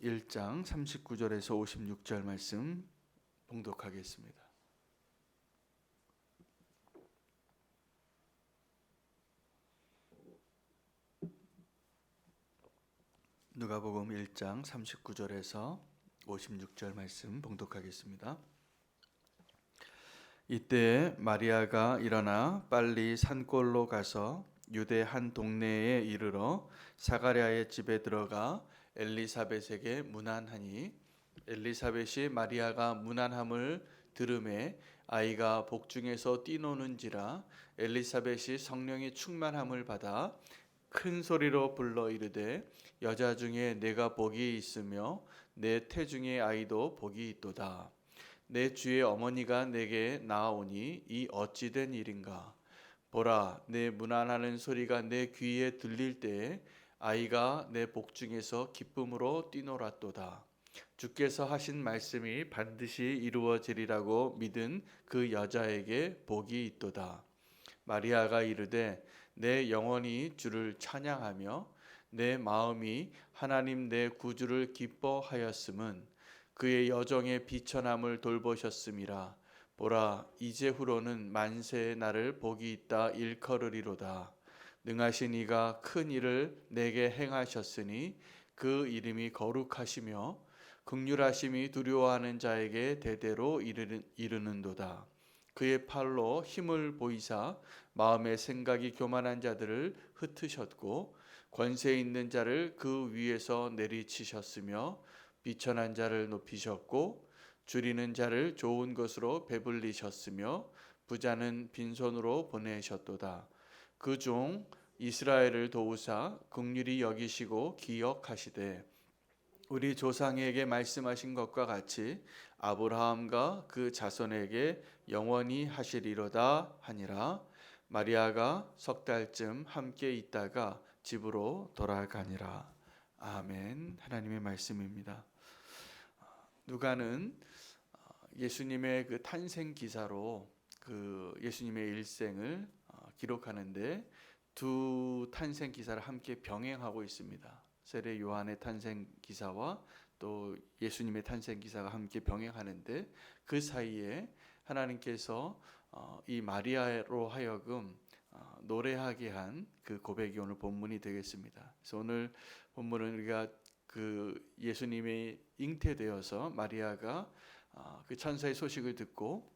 1장 39절에서 56절 말씀 봉독하겠습니다. 누가복음 1장 39절에서 56절 말씀 봉독하겠습니다. 이때 마리아가 일어나 빨리 산골로 가서 유대 한 동네에 이르러 사가랴의 집에 들어가 엘리사벳에게 문안하니 엘리사벳이 마리아가 문안함을 들음에 아이가 복중에서 뛰노는지라 엘리사벳이 성령이 충만함을 받아 큰 소리로 불러 이르되 여자 중에 내가 복이 있으며 내 태중의 아이도 복이 있도다. 내 주의 어머니가 내게 나아오니 이 어찌 된 일인가? 보라, 내 문안하는 소리가 내 귀에 들릴 때에 아이가 내 복중에서 기쁨으로 뛰놀았도다. 주께서 하신 말씀이 반드시 이루어지리라고 믿은 그 여자에게 복이 있도다. 마리아가 이르되 내 영혼이 주를 찬양하며 내 마음이 하나님 내 구주를 기뻐하였음은 그의 여정의 비천함을 돌보셨음이라. 보라, 이제후로는 만세의 나를 복이 있다 일컬으리로다. 능하신 이가 큰 일을 내게 행하셨으니 그 이름이 거룩하시며 긍휼하심이 두려워하는 자에게 대대로 이르는도다. 그의 팔로 힘을 보이사 마음의 생각이 교만한 자들을 흩으셨고 권세 있는 자를 그 위에서 내리치셨으며 비천한 자를 높이셨고 줄이는 자를 좋은 것으로 배불리셨으며 부자는 빈손으로 보내셨도다. 그 종 이스라엘을 도우사 긍휼히 여기시고 기억하시되 우리 조상에게 말씀하신 것과 같이 아브라함과 그 자손에게 영원히 하시리로다 하니라. 마리아가 석 달쯤 함께 있다가 집으로 돌아가니라. 아멘. 하나님의 말씀입니다. 누가는 예수님의 그 탄생 기사로 그 예수님의 일생을 기록하는데 두 탄생 기사를 함께 병행하고 있습니다. 세례 요한의 탄생 기사와 또 예수님의 탄생 기사가 함께 병행하는데 그 사이에 하나님께서 이 마리아로 하여금 노래하게 한 그 고백이 오늘 본문이 되겠습니다. 그래서 오늘 본문은 우리가 그 예수님이 잉태되어서 마리아가 그 천사의 소식을 듣고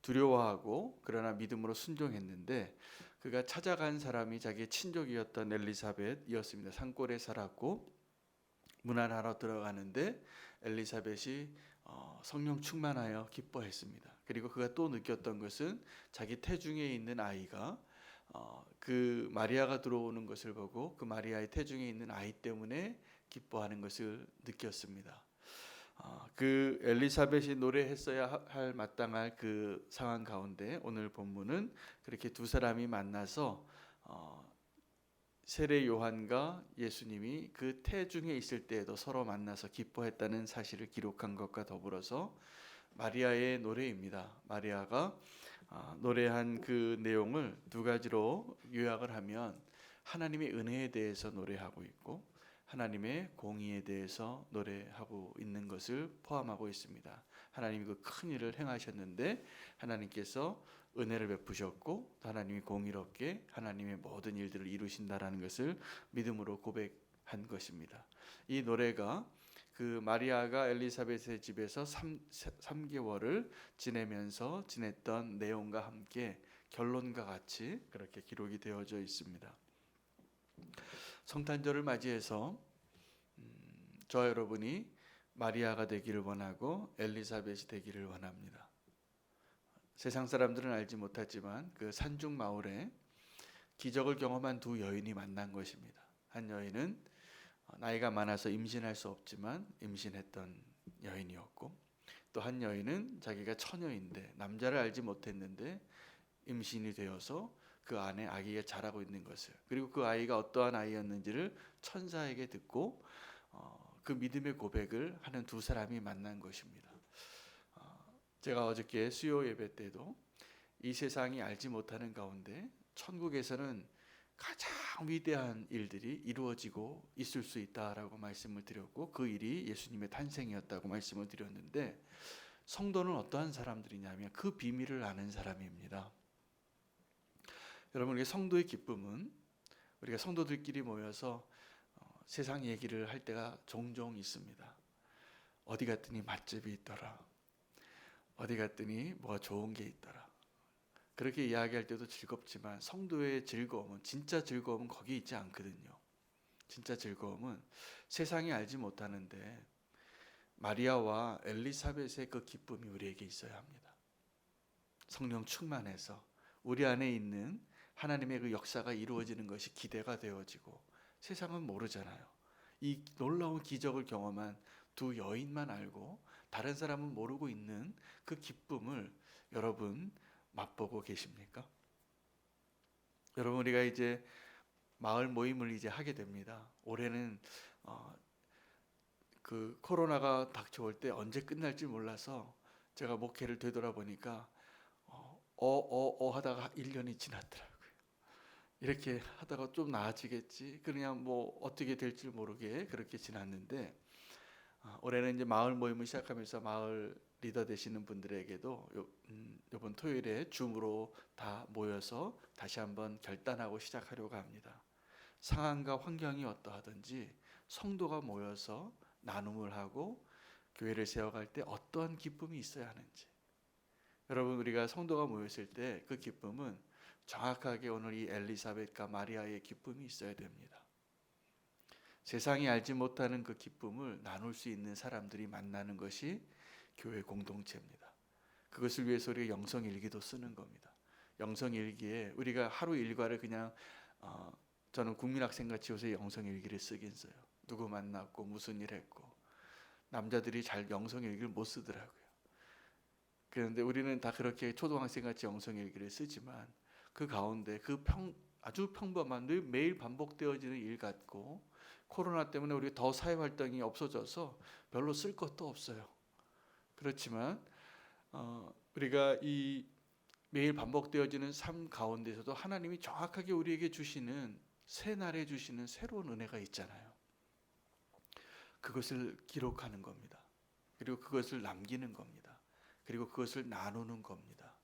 두려워하고 그러나 믿음으로 순종했는데 그가 찾아간 사람이 자기의 친족이었던 엘리사벳이었습니다. 산골에 살았고 문안하러 들어가는데 엘리사벳이 성령 충만하여 기뻐했습니다. 그리고 그가 또 느꼈던 것은 자기 태중에 있는 아이가 그 마리아가 들어오는 것을 보고 그 마리아의 태중에 있는 아이 때문에 기뻐하는 것을 느꼈습니다. 그 엘리사벳이 노래했어야 할 마땅할 그 상황 가운데 오늘 본문은 그렇게 두 사람이 만나서 세례 요한과 예수님이 그 태중에 있을 때에도 서로 만나서 기뻐했다는 사실을 기록한 것과 더불어서 마리아의 노래입니다. 마리아가 노래한 그 내용을 두 가지로 요약을 하면 하나님의 은혜에 대해서 노래하고 있고 하나님의 공의에 대해서 노래하고 있는 것을 포함하고 있습니다. 하나님이 그 큰 일을 행하셨는데 하나님께서 은혜를 베푸셨고 하나님이 공의롭게 하나님의 모든 일들을 이루신다라는 것을 믿음으로 고백한 것입니다. 이 노래가 그 마리아가 엘리사벳의 집에서 3개월을 지내면서 지냈던 내용과 함께 결론과 같이 그렇게 기록이 되어져 있습니다. 성탄절을 맞이해서 저 여러분이 마리아가 되기를 원하고 엘리사벳이 되기를 원합니다. 세상 사람들은 알지 못하지만 그 산중 마을에 기적을 경험한 두 여인이 만난 것입니다. 한 여인은 나이가 많아서 임신할 수 없지만 임신했던 여인이었고 또 한 여인은 자기가 처녀인데 남자를 알지 못했는데 임신이 되어서 그 안에 아기가 자라고 있는 것을 그리고 그 아이가 어떠한 아이였는지를 천사에게 듣고 그 믿음의 고백을 하는 두 사람이 만난 것입니다. 제가 어저께 수요 예배 때도 이 세상이 알지 못하는 가운데 천국에서는 가장 위대한 일들이 이루어지고 있을 수 있다라고 말씀을 드렸고, 그 일이 예수님의 탄생이었다고 말씀을 드렸는데, 성도는 어떠한 사람들이냐면 그 비밀을 아는 사람입니다. 여러분, 우리 성도의 기쁨은 우리가 성도들끼리 모여서 세상 얘기를 할 때가 종종 있습니다. 어디 갔더니 맛집이 있더라. 어디 갔더니 뭐가 좋은 게 있더라. 그렇게 이야기할 때도 즐겁지만 성도의 즐거움은, 진짜 즐거움은 거기 있지 않거든요. 진짜 즐거움은 세상이 알지 못하는데 마리아와 엘리사벳의 그 기쁨이 우리에게 있어야 합니다. 성령 충만해서 우리 안에 있는 하나님의 그 역사가 이루어지는 것이 기대가 되어지고, 세상은 모르잖아요. 이 놀라운 기적을 경험한 두 여인만 알고 다른 사람은 모르고 있는 그 기쁨을 여러분 맛보고 계십니까? 여러분, 우리가 이제 마을 모임을 이제 하게 됩니다. 올해는 그 코로나가 닥쳐올 때 언제 끝날지 몰라서 제가 목회를 되돌아보니까 하다가 1년이 지났더라고요. 이렇게 하다가 좀 나아지겠지, 그냥 뭐 어떻게 될지 모르게 그렇게 지났는데, 올해는 이제 마을 모임을 시작하면서 마을 리더 되시는 분들에게도 이번 토요일에 줌으로 다 모여서 다시 한번 결단하고 시작하려고 합니다. 상황과 환경이 어떠하든지 성도가 모여서 나눔을 하고 교회를 세워갈 때 어떠한 기쁨이 있어야 하는지, 여러분, 우리가 성도가 모였을 때 그 기쁨은 정확하게 오늘 이 엘리사벳과 마리아의 기쁨이 있어야 됩니다. 세상이 알지 못하는 그 기쁨을 나눌 수 있는 사람들이 만나는 것이 교회 공동체입니다. 그것을 위해서 우리가 영성일기도 쓰는 겁니다. 영성일기에 우리가 하루 일과를 그냥 저는 국민학생같이 요새 영성일기를 쓰긴 써요. 누구 만났고 무슨 일 했고. 남자들이 잘 영성일기를 못 쓰더라고요. 그런데 우리는 다 그렇게 초등학생같이 영성일기를 쓰지만 그 가운데 아주 평범한 매일 반복되어지는 일 같고, 코로나 때문에 우리 더 사회활동이 없어져서 별로 쓸 것도 없어요. 그렇지만 우리가 이 매일 반복되어지는 삶 가운데서도 하나님이 정확하게 우리에게 주시는, 새날에 주시는 새로운 은혜가 있잖아요. 그것을 기록하는 겁니다. 그리고 그것을 남기는 겁니다. 그리고 그것을 나누는 겁니다.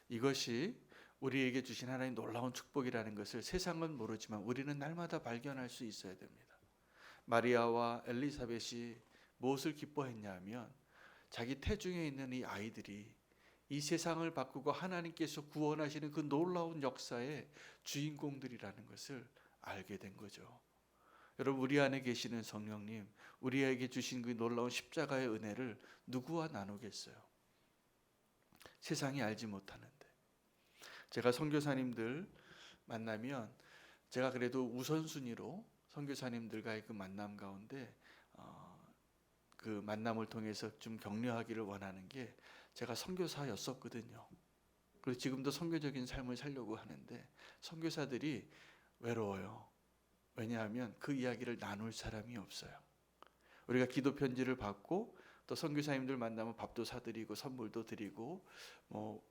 이것이 우리에게 주신 하나님의 놀라운 축복이라는 것을 세상은 모르지만 우리는 날마다 발견할 수 있어야 됩니다. 마리아와 엘리사벳이 무엇을 기뻐했냐면, 자기 태중에 있는 이 아이들이 이 세상을 바꾸고 하나님께서 구원하시는 그 놀라운 역사의 주인공들이라는 것을 알게 된 거죠. 여러분, 우리 안에 계시는 성령님, 우리에게 주신 그 놀라운 십자가의 은혜를 누구와 나누겠어요? 세상이 알지 못하는데. 제가 선교사님들 만나면 제가 그래도 우선순위로 선교사님들과의 그 만남 가운데 그 만남을 통해서 좀 격려하기를 원하는 게, 제가 선교사였었거든요. 그리고 지금도 선교적인 삶을 살려고 하는데 선교사들이 외로워요. 왜냐하면 그 이야기를 나눌 사람이 없어요. 우리가 기도 편지를 받고 또 선교사님들 만나면 밥도 사드리고 선물도 드리고 뭐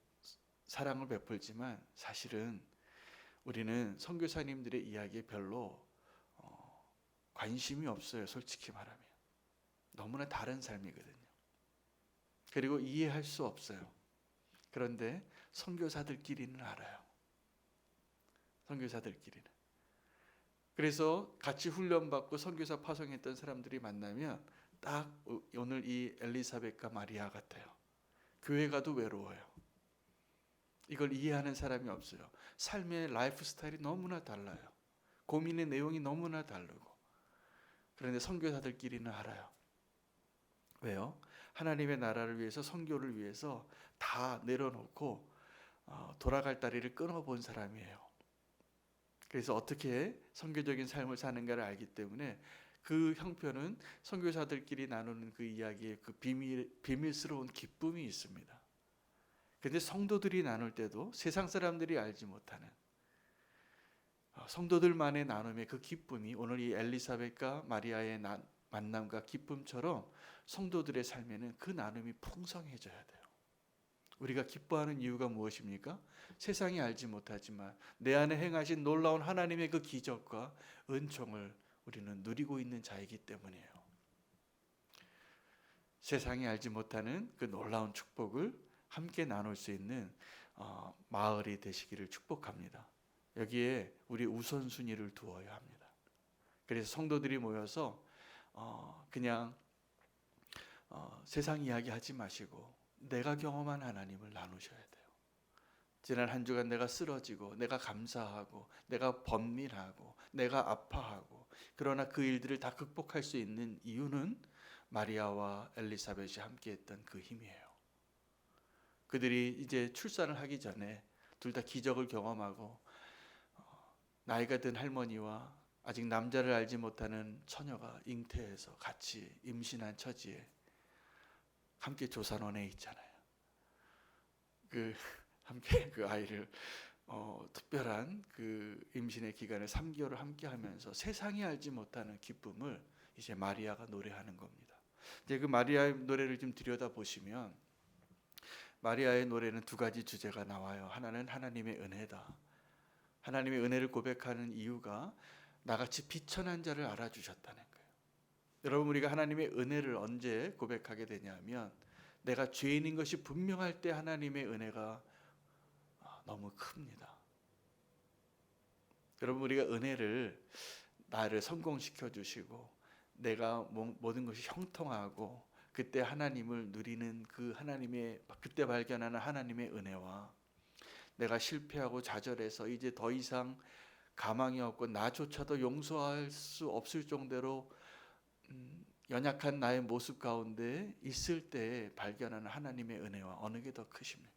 사랑을 베풀지만, 사실은 우리는 선교사님들의 이야기에 별로 관심이 없어요. 솔직히 말하면 너무나 다른 삶이거든요. 그리고 이해할 수 없어요. 그런데 선교사들끼리는 알아요. 선교사들끼리는. 그래서 같이 훈련받고 선교사 파송했던 사람들이 만나면 딱 오늘 이 엘리사벳과 마리아 같아요. 교회 가도 외로워요. 이걸 이해하는 사람이 없어요. 삶의 라이프 스타일이 너무나 달라요. 고민의 내용이 너무나 다르고. 그런데 선교사들끼리는 알아요. 왜요? 하나님의 나라를 위해서, 선교를 위해서 다 내려놓고 돌아갈 다리를 끊어본 사람이에요. 그래서 어떻게 선교적인 삶을 사는가를 알기 때문에 그 형편은 선교사들끼리 나누는 그 이야기에 그 비밀스러운 기쁨이 있습니다. 그런데 성도들이 나눌 때도 세상 사람들이 알지 못하는 성도들만의 나눔의 그 기쁨이, 오늘 이 엘리사벳과 마리아의 만남과 기쁨처럼 성도들의 삶에는 그 나눔이 풍성해져야 돼요. 우리가 기뻐하는 이유가 무엇입니까? 세상이 알지 못하지만 내 안에 행하신 놀라운 하나님의 그 기적과 은총을 우리는 누리고 있는 자이기 때문이에요. 세상이 알지 못하는 그 놀라운 축복을 함께 나눌 수 있는 마을이 되시기를 축복합니다. 여기에 우리 우선순위를 두어야 합니다. 그래서 성도들이 모여서 그냥 세상 이야기 하지 마시고 내가 경험한 하나님을 나누셔야 돼요. 지난 한 주간 내가 쓰러지고 내가 감사하고 내가 번민하고 내가 아파하고 그러나 그 일들을 다 극복할 수 있는 이유는 마리아와 엘리사벳이 함께했던 그 힘이에요. 그들이 이제 출산을 하기 전에 둘 다 기적을 경험하고 나이가 든 할머니와 아직 남자를 알지 못하는 처녀가 잉태해서 같이 임신한 처지에 함께 조산원에 있잖아요. 함께 그 아이를 특별한 그 임신의 기간을 3개월을 함께 하면서 세상이 알지 못하는 기쁨을 이제 마리아가 노래하는 겁니다. 이제 그 마리아의 노래를 좀 들여다 보시면 마리아의 노래는 두 가지 주제가 나와요. 하나는 하나님의 은혜다. 하나님의 은혜를 고백하는 이유가 나같이 비천한 자를 알아주셨다는 거예요. 여러분, 우리가 하나님의 은혜를 언제 고백하게 되냐면 내가 죄인인 것이 분명할 때 하나님의 은혜가 너무 큽니다. 여러분, 우리가 은혜를 나를 성공시켜 주시고 내가 모든 것이 형통하고 그때 하나님을 누리는 그 하나님의 그때 발견하는 하나님의 은혜와 내가 실패하고 좌절해서 이제 더 이상 가망이 없고 나조차도 용서할 수 없을 정도로 연약한 나의 모습 가운데 있을 때 발견하는 하나님의 은혜와 어느 게 더 크십니까?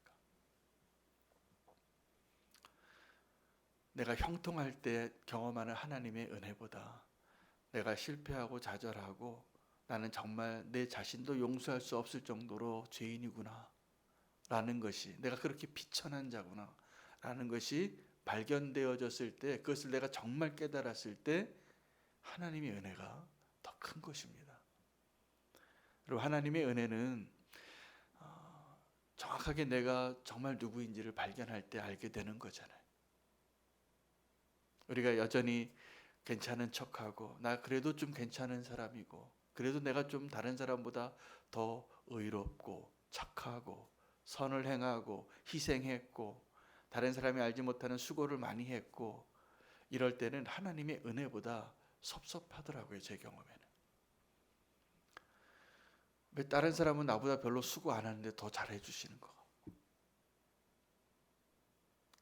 내가 형통할 때 경험하는 하나님의 은혜보다 내가 실패하고 좌절하고 나는 정말 내 자신도 용서할 수 없을 정도로 죄인이구나 라는 것이, 내가 그렇게 비천한 자구나 라는 것이 발견되어졌을 때, 그것을 내가 정말 깨달았을 때 하나님의 은혜가 더 큰 것입니다. 그리고 하나님의 은혜는 정확하게 내가 정말 누구인지를 발견할 때 알게 되는 거잖아요. 우리가 여전히 괜찮은 척하고 나 그래도 좀 괜찮은 사람이고 그래도 내가 좀 다른 사람보다 더 의롭고 착하고 선을 행하고 희생했고 다른 사람이 알지 못하는 수고를 많이 했고 이럴 때는 하나님의 은혜보다 섭섭하더라고요. 제 경험에는. 왜 다른 사람은 나보다 별로 수고 안 하는데 더 잘해 주시는 거 같고,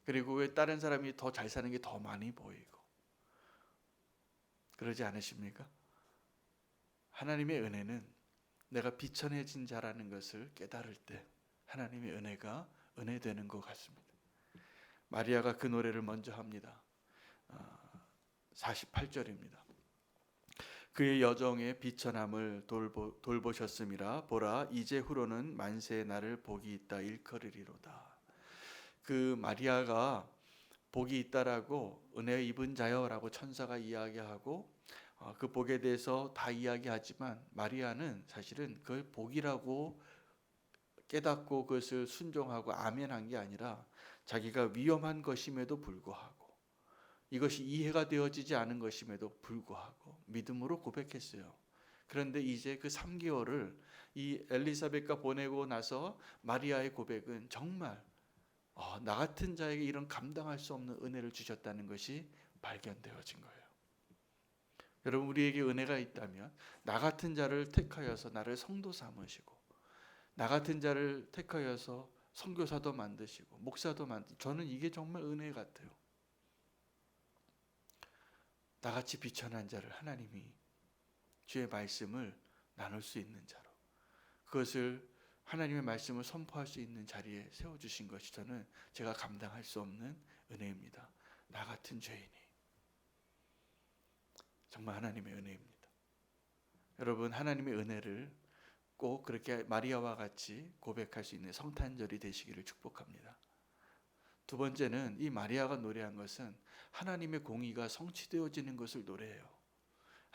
그리고 왜 다른 사람이 더 잘 사는 게 더 많이 보이고 그러지 않으십니까? 하나님의 은혜는 내가 비천해진 자라는 것을 깨달을 때 하나님의 은혜가 은혜되는 것 같습니다. 마리아가 그 노래를 먼저 합니다. 48절입니다. 그의 여정의 비천함을 돌보셨음이라 보라 이제 후로는 만세의 날을 복이 있다 일컬으리로다. 그 마리아가 복이 있다라고 은혜 입은 자여라고 천사가 이야기하고 그 복에 대해서 다 이야기하지만 마리아는 사실은 그걸 복이라고 깨닫고 그것을 순종하고 아멘한 게 아니라 자기가 위험한 것임에도 불구하고 이것이 이해가 되어지지 않은 것임에도 불구하고 믿음으로 고백했어요. 그런데 이제 그 3개월을 이 엘리사벳과 보내고 나서 마리아의 고백은 정말 나 같은 자에게 이런 감당할 수 없는 은혜를 주셨다는 것이 발견되어진 거예요. 여러분, 우리에게 은혜가 있다면 나 같은 자를 택하여서 나를 성도 삼으시고 나 같은 자를 택하여서 선교사도 만드시고 목사도 만드시고 저는 이게 정말 은혜 같아요. 나같이 비천한 자를 하나님이 주의 말씀을 나눌 수 있는 자로, 그것을 하나님의 말씀을 선포할 수 있는 자리에 세워주신 것이 저는 제가 감당할 수 없는 은혜입니다. 나 같은 죄인이 정말 하나님의 은혜입니다. 여러분, 하나님의 은혜를 꼭 그렇게 마리아와 같이 고백할 수 있는 성탄절이 되시기를 축복합니다. 두 번째는 이 마리아가 노래한 것은 하나님의 공의가 성취되어지는 것을 노래해요.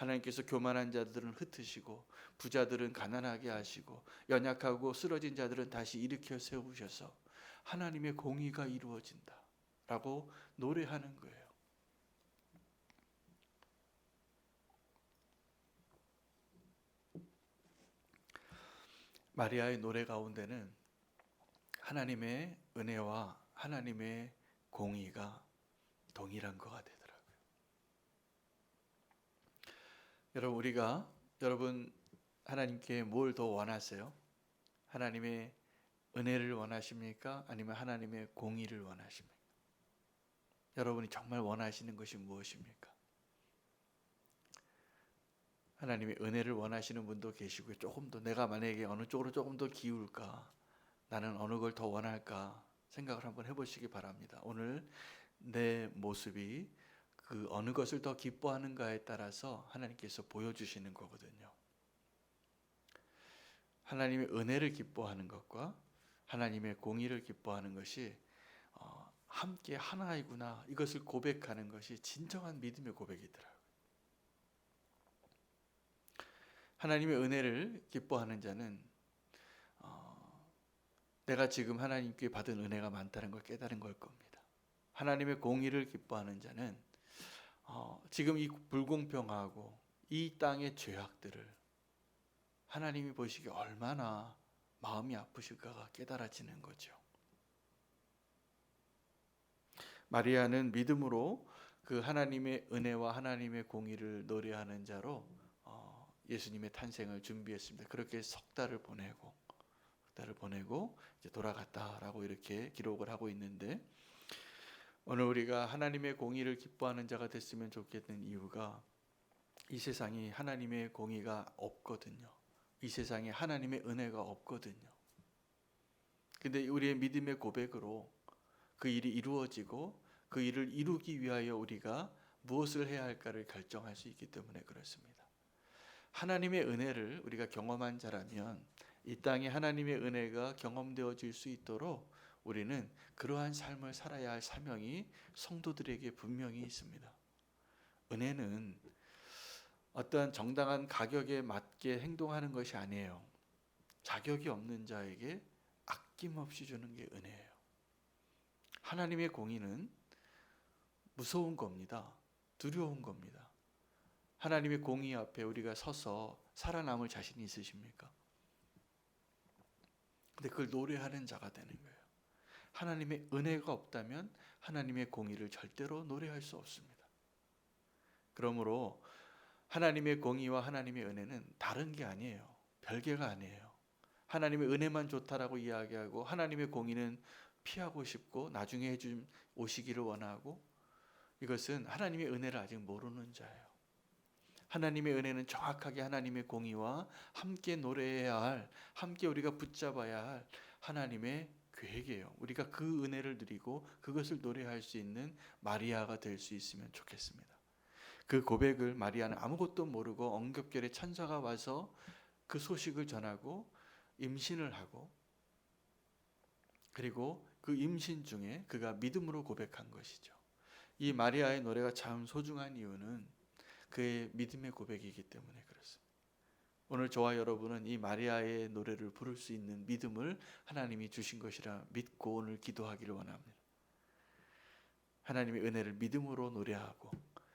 하나님께서 교만한 자들은 흩으시고 부자들은 가난하게 하시고 연약하고 쓰러진 자들은 다시 일으켜 세우셔서 하나님의 공의가 이루어진다라고 노래하는 거예요. 마리아의 노래 가운데는 하나님의 은혜와 하나님의 공의가 동일한 거가 되더라고요. 여러분 하나님께 뭘 더 원하세요? 하나님의 은혜를 원하십니까? 아니면 하나님의 공의를 원하십니까? 여러분이 정말 원하시는 것이 무엇입니까? 하나님의 은혜를 원하시는 분도 계시고요. 조금 더 내가 만약에 어느 쪽으로 조금 더 기울까? 나는 어느 걸 더 원할까? 생각을 한번 해보시기 바랍니다. 오늘 내 모습이 그 어느 것을 더 기뻐하는가에 따라서 하나님께서 보여주시는 거거든요. 하나님의 은혜를 기뻐하는 것과 하나님의 공의를 기뻐하는 것이 함께 하나이구나, 이것을 고백하는 것이 진정한 믿음의 고백이더라고요. 하나님의 은혜를 기뻐하는 자는 내가 지금 하나님께 받은 은혜가 많다는 걸 깨달은 걸 겁니다. 하나님의 공의를 기뻐하는 자는 지금 이 불공평하고 이 땅의 죄악들을 하나님이 보시기에 얼마나 마음이 아프실까가 깨달아지는 거죠. 마리아는 믿음으로 그 하나님의 은혜와 하나님의 공의를 노래하는 자로 예수님의 탄생을 준비했습니다. 그렇게 석 달을 보내고 이제 돌아갔다라고 이렇게 기록을 하고 있는데, 오늘 우리가 하나님의 공의를 기뻐하는 자가 됐으면 좋겠는 이유가 이 세상이 하나님의 공의가 없거든요. 이 세상에 하나님의 은혜가 없거든요. 근데 우리의 믿음의 고백으로 그 일이 이루어지고 그 일을 이루기 위하여 우리가 무엇을 해야 할까를 결정할 수 있기 때문에 그렇습니다. 하나님의 은혜를 우리가 경험한 자라면 이 땅에 하나님의 은혜가 경험되어질 수 있도록 우리는 그러한 삶을 살아야 할 사명이 성도들에게 분명히 있습니다. 은혜는 어떠한 정당한 가격에 맞게 행동하는 것이 아니에요. 자격이 없는 자에게 아낌없이 주는 게 은혜예요. 하나님의 공의는 무서운 겁니다. 두려운 겁니다. 하나님의 공의 앞에 우리가 서서 살아남을 자신이 있으십니까? 근데 그걸 노래하는 자가 되는 거예요. 하나님의 은혜가 없다면 하나님의 공의를 절대로 노래할 수 없습니다. 그러므로 하나님의 공의와 하나님의 은혜는 다른 게 아니에요. 별개가 아니에요. 하나님의 은혜만 좋다라고 이야기하고 하나님의 공의는 피하고 싶고 나중에 해준 오시기를 원하고, 이것은 하나님의 은혜를 아직 모르는 자예요. 하나님의 은혜는 정확하게 하나님의 공의와 함께 노래해야 할, 함께 우리가 붙잡아야 할 하나님의 계획이에요. 우리가 그 은혜를 누리고 그것을 노래할 수 있는 마리아가 될 수 있으면 좋겠습니다. 그 고백을 마리아는 아무것도 모르고 엉겹결에 천사가 와서 그 소식을 전하고 임신을 하고, 그리고 그 임신 중에 그가 믿음으로 고백한 것이죠. 이 마리아의 노래가 참 소중한 이유는 그의 믿음의 고백이기 때문에 그렇습니다. 오늘 저와 여러분은 이 마리아의 노래를 부를 수 있는 믿음을 하나님이 주신 것이라 믿고 오늘 기도하기를 원합니다. 하나님의 은혜를 믿음으로 노래하고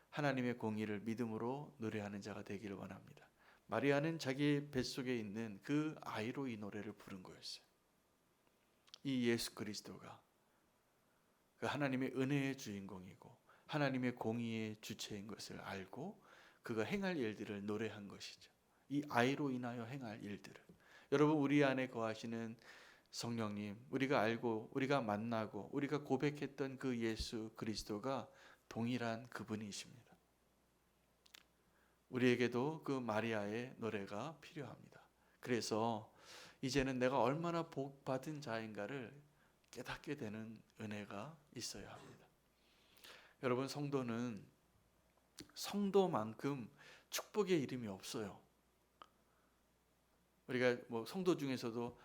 하나님의 공의를 믿음으로 노래하는 자가 되기를 원합니다. 마리아는 자기 뱃속에 있는 그 아이로 이 노래를 부른 거였어요. 이 예수 그리스도가 그 하나님의 은혜의 주인공이고 하나님의 공의의 주체인 것을 알고 그가 행할 일들을 노래한 것이죠. 이 아이로 인하여 행할 일들을. 여러분, 우리 안에 거하시는 성령님, 우리가 알고 우리가 만나고 우리가 고백했던 그 예수 그리스도가 동일한 그분이십니다. 우리에게도 그 마리아의 노래가 필요합니다. 그래서 이제는 내가 얼마나 복받은 자인가를 깨닫게 되는 은혜가 있어야 합니다. 여러분, 성도는 성도만큼 축복의 이름이 없어요. 우리가 성도 중에서도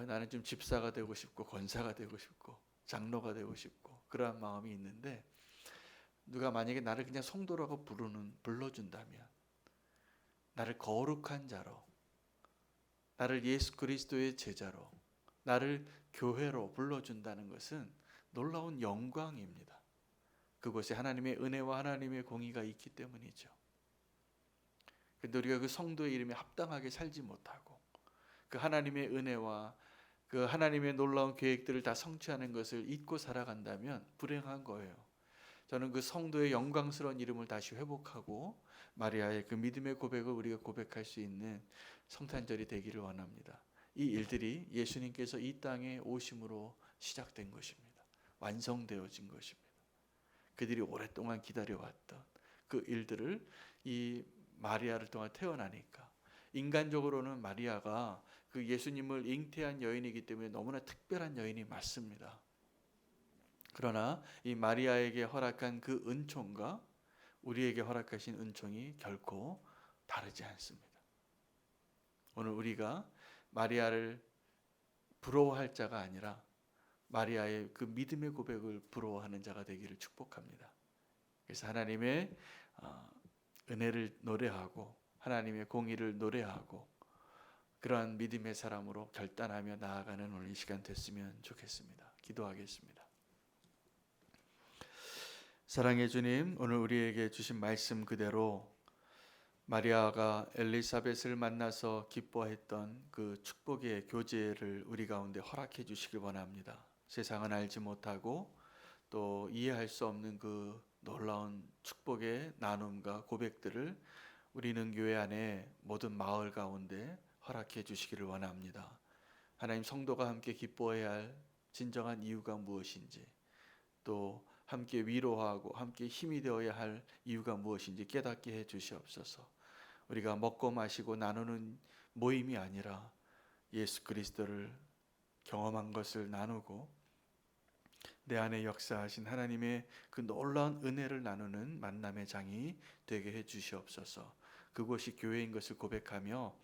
나는 좀 집사가 되고 싶고 권사가 되고 싶고 장로가 되고 싶고 그러한 마음이 있는데, 누가 만약에 나를 그냥 성도라고 불러준다면 나를 거룩한 자로, 나를 예수 그리스도의 제자로, 나를 교회로 불러준다는 것은 놀라운 영광입니다. 그곳에 하나님의 은혜와 하나님의 공의가 있기 때문이죠. 그런데 우리가 그 성도의 이름에 합당하게 살지 못하고 그 하나님의 은혜와 그 하나님의 놀라운 계획들을 다 성취하는 것을 잊고 살아간다면 불행한 거예요. 저는 그 성도의 영광스러운 이름을 다시 회복하고 마리아의 그 믿음의 고백을 우리가 고백할 수 있는 성탄절이 되기를 원합니다. 이 일들이 예수님께서 이 땅에 오심으로 시작된 것입니다. 완성되어진 것입니다. 그들이 오랫동안 기다려왔던 그 일들을 이 마리아를 통해 태어나니까, 인간적으로는 마리아가 그 예수님을 잉태한 여인이기 때문에 너무나 특별한 여인이 맞습니다. 그러나 이 마리아에게 허락한 그 은총과 우리에게 허락하신 은총이 결코 다르지 않습니다. 오늘 우리가 마리아를 부러워할 자가 아니라 마리아의 그 믿음의 고백을 부러워하는 자가 되기를 축복합니다. 그래서 하나님의 은혜를 노래하고 하나님의 공의를 노래하고 그러한 믿음의 사람으로 결단하며 나아가는 오늘 이 시간 됐으면 좋겠습니다. 기도하겠습니다. 사랑의 주님, 오늘 우리에게 주신 말씀 그대로 마리아가 엘리사벳을 만나서 기뻐했던 그 축복의 교제를 우리 가운데 허락해 주시길 원합니다. 세상은 알지 못하고 또 이해할 수 없는 그 놀라운 축복의 나눔과 고백들을 우리는 교회 안에 모든 마을 가운데 허락해 주시기를 원합니다. 하나님, 성도가 함께 기뻐해야 할 진정한 이유가 무엇인지, 또 함께 위로하고 함께 힘이 되어야 할 이유가 무엇인지 깨닫게 해 주시옵소서. 우리가 먹고 마시고 나누는 모임이 아니라 예수 그리스도를 경험한 것을 나누고 내 안에 역사하신 하나님의 그 놀라운 은혜를 나누는 만남의 장이 되게 해 주시옵소서. 그곳이 교회인 것을 고백하며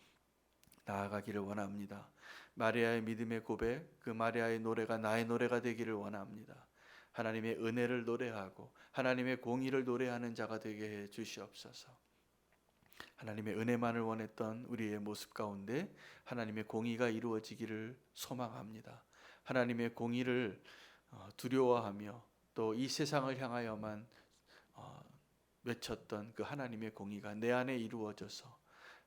나아가기를 원합니다. 마리아의 믿음의 고백, 그 마리아의 노래가 나의 노래가 되기를 원합니다. 하나님의 은혜를 노래하고 하나님의 공의를 노래하는 자가 되게 해 주시옵소서. 하나님의 은혜만을 원했던 우리의 모습 가운데 하나님의 공의가 이루어지기를 소망합니다. 하나님의 공의를 두려워하며 또 이 세상을 향하여만 외쳤던 그 하나님의 공의가 내 안에 이루어져서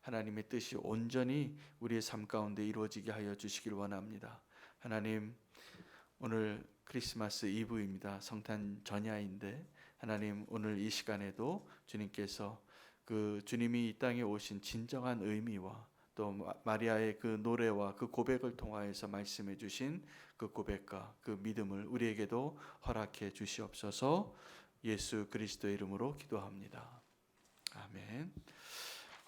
하나님의 뜻이 온전히 우리의 삶 가운데 이루어지게 하여 주시길 원합니다. 하나님, 오늘 크리스마스 이브입니다. 성탄 전야인데 하나님, 오늘 이 시간에도 주님께서 그 주님이 이 땅에 오신 진정한 의미와 또 마리아의 그 노래와 그 고백을 통하여서 말씀해 주신 그 고백과 그 믿음을 우리에게도 허락해 주시옵소서. 예수 그리스도의 이름으로 기도합니다. 아멘.